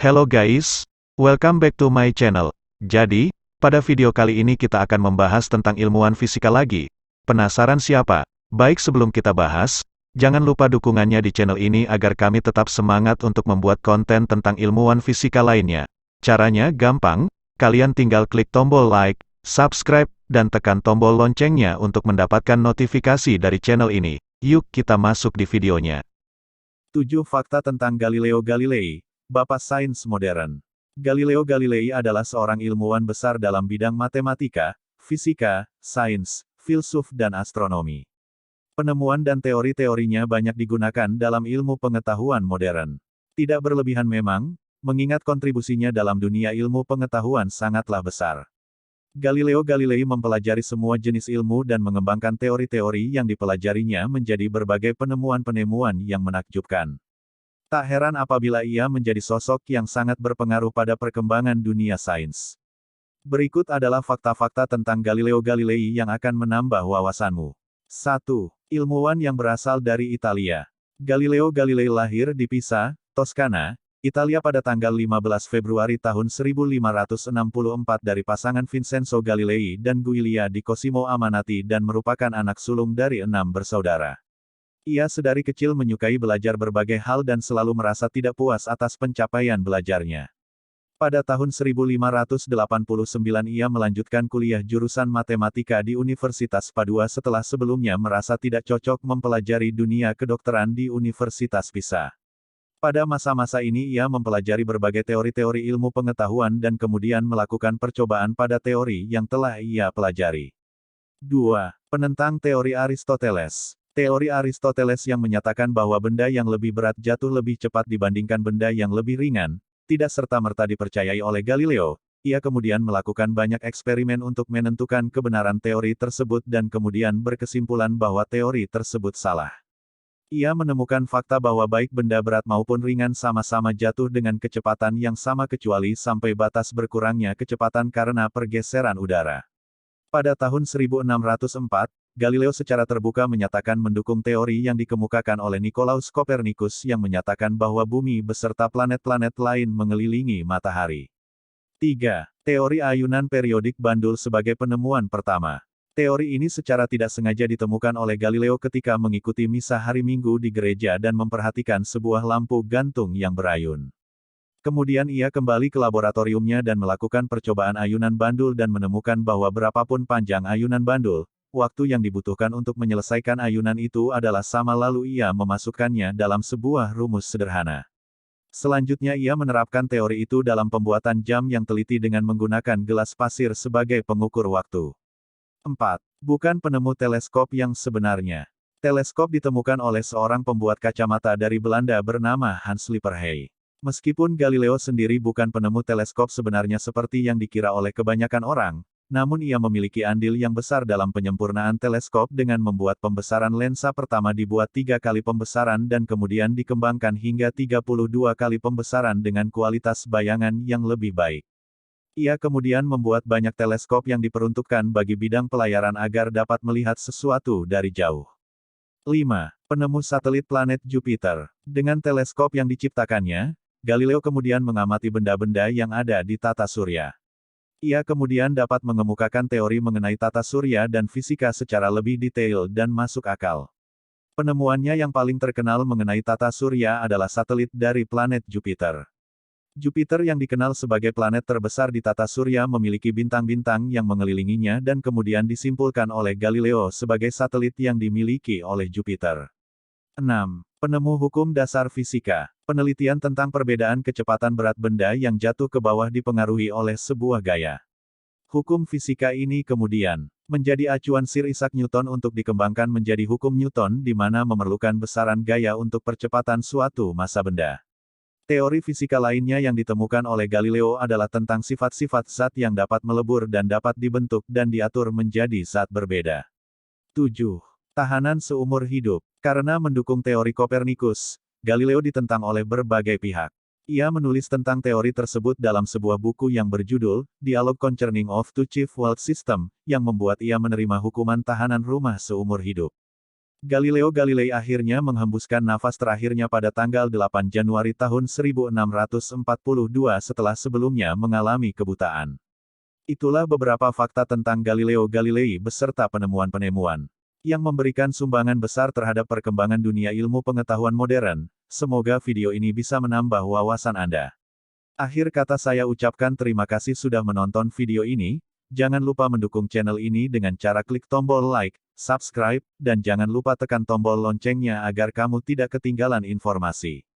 Hello guys, welcome back to my channel. Jadi, pada video kali ini kita akan membahas tentang ilmuwan fisika lagi. Penasaran siapa? Baik, sebelum kita bahas, jangan lupa dukungannya di channel ini agar kami tetap semangat untuk membuat konten tentang ilmuwan fisika lainnya. Caranya gampang, kalian tinggal klik tombol like, subscribe, dan tekan tombol loncengnya untuk mendapatkan notifikasi dari channel ini. Yuk kita masuk di videonya. 7 fakta tentang Galileo Galilei, Bapak Sains Modern. Galileo Galilei adalah seorang ilmuwan besar dalam bidang matematika, fisika, sains, filsuf dan astronomi. Penemuan dan teori-teorinya banyak digunakan dalam ilmu pengetahuan modern. Tidak berlebihan memang, mengingat kontribusinya dalam dunia ilmu pengetahuan sangatlah besar. Galileo Galilei mempelajari semua jenis ilmu dan mengembangkan teori-teori yang dipelajarinya menjadi berbagai penemuan-penemuan yang menakjubkan. Tak heran apabila ia menjadi sosok yang sangat berpengaruh pada perkembangan dunia sains. Berikut adalah fakta-fakta tentang Galileo Galilei yang akan menambah wawasanmu. 1. Ilmuwan yang berasal dari Italia. Galileo Galilei lahir di Pisa, Toskana, Italia pada tanggal 15 Februari tahun 1564 dari pasangan Vincenzo Galilei dan Giulia di Cosimo Amanati dan merupakan anak sulung dari 6 bersaudara. Ia sedari kecil menyukai belajar berbagai hal dan selalu merasa tidak puas atas pencapaian belajarnya. Pada tahun 1589 ia melanjutkan kuliah jurusan matematika di Universitas Padua setelah sebelumnya merasa tidak cocok mempelajari dunia kedokteran di Universitas Pisa. Pada masa-masa ini ia mempelajari berbagai teori-teori ilmu pengetahuan dan kemudian melakukan percobaan pada teori yang telah ia pelajari. 2. Penentang teori Aristoteles. Teori Aristoteles yang menyatakan bahwa benda yang lebih berat jatuh lebih cepat dibandingkan benda yang lebih ringan, tidak serta-merta dipercayai oleh Galileo. Ia kemudian melakukan banyak eksperimen untuk menentukan kebenaran teori tersebut dan kemudian berkesimpulan bahwa teori tersebut salah. Ia menemukan fakta bahwa baik benda berat maupun ringan sama-sama jatuh dengan kecepatan yang sama kecuali sampai batas berkurangnya kecepatan karena pergeseran udara. Pada tahun 1604, Galileo secara terbuka menyatakan mendukung teori yang dikemukakan oleh Nicolaus Copernicus yang menyatakan bahwa bumi beserta planet-planet lain mengelilingi matahari. 3. Teori ayunan periodik bandul sebagai penemuan pertama. Teori ini secara tidak sengaja ditemukan oleh Galileo ketika mengikuti misa hari Minggu di gereja dan memperhatikan sebuah lampu gantung yang berayun. Kemudian ia kembali ke laboratoriumnya dan melakukan percobaan ayunan bandul dan menemukan bahwa berapapun panjang ayunan bandul, waktu yang dibutuhkan untuk menyelesaikan ayunan itu adalah sama lalu ia memasukkannya dalam sebuah rumus sederhana. Selanjutnya ia menerapkan teori itu dalam pembuatan jam yang teliti dengan menggunakan gelas pasir sebagai pengukur waktu. 4. Bukan penemu teleskop yang sebenarnya. Teleskop ditemukan oleh seorang pembuat kacamata dari Belanda bernama Hans Lippershey. Meskipun Galileo sendiri bukan penemu teleskop sebenarnya seperti yang dikira oleh kebanyakan orang, namun ia memiliki andil yang besar dalam penyempurnaan teleskop dengan membuat pembesaran lensa pertama dibuat 3 kali pembesaran dan kemudian dikembangkan hingga 32 kali pembesaran dengan kualitas bayangan yang lebih baik. Ia kemudian membuat banyak teleskop yang diperuntukkan bagi bidang pelayaran agar dapat melihat sesuatu dari jauh. 5. Penemu satelit planet Jupiter. Dengan teleskop yang diciptakannya, Galileo kemudian mengamati benda-benda yang ada di tata surya. Ia kemudian dapat mengemukakan teori mengenai tata surya dan fisika secara lebih detail dan masuk akal. Penemuannya yang paling terkenal mengenai tata surya adalah satelit dari planet Jupiter. Jupiter yang dikenal sebagai planet terbesar di tata surya memiliki bintang-bintang yang mengelilinginya dan kemudian disimpulkan oleh Galileo sebagai satelit yang dimiliki oleh Jupiter. 6. Penemu hukum dasar fisika. Penelitian tentang perbedaan kecepatan berat benda yang jatuh ke bawah dipengaruhi oleh sebuah gaya. Hukum fisika ini kemudian menjadi acuan Sir Isaac Newton untuk dikembangkan menjadi hukum Newton di mana memerlukan besaran gaya untuk percepatan suatu massa benda. Teori fisika lainnya yang ditemukan oleh Galileo adalah tentang sifat-sifat zat yang dapat melebur dan dapat dibentuk dan diatur menjadi zat berbeda. 7. Tahanan seumur hidup. Karena mendukung teori Kopernikus, Galileo ditentang oleh berbagai pihak. Ia menulis tentang teori tersebut dalam sebuah buku yang berjudul Dialogue Concerning of Two Chief World System, yang membuat ia menerima hukuman tahanan rumah seumur hidup. Galileo Galilei akhirnya menghembuskan nafas terakhirnya pada tanggal 8 Januari tahun 1642 setelah sebelumnya mengalami kebutaan. Itulah beberapa fakta tentang Galileo Galilei beserta penemuan-penemuan yang memberikan sumbangan besar terhadap perkembangan dunia ilmu pengetahuan modern. Semoga video ini bisa menambah wawasan Anda. Akhir kata saya ucapkan terima kasih sudah menonton video ini. Jangan lupa mendukung channel ini dengan cara klik tombol like, subscribe, dan jangan lupa tekan tombol loncengnya agar kamu tidak ketinggalan informasi.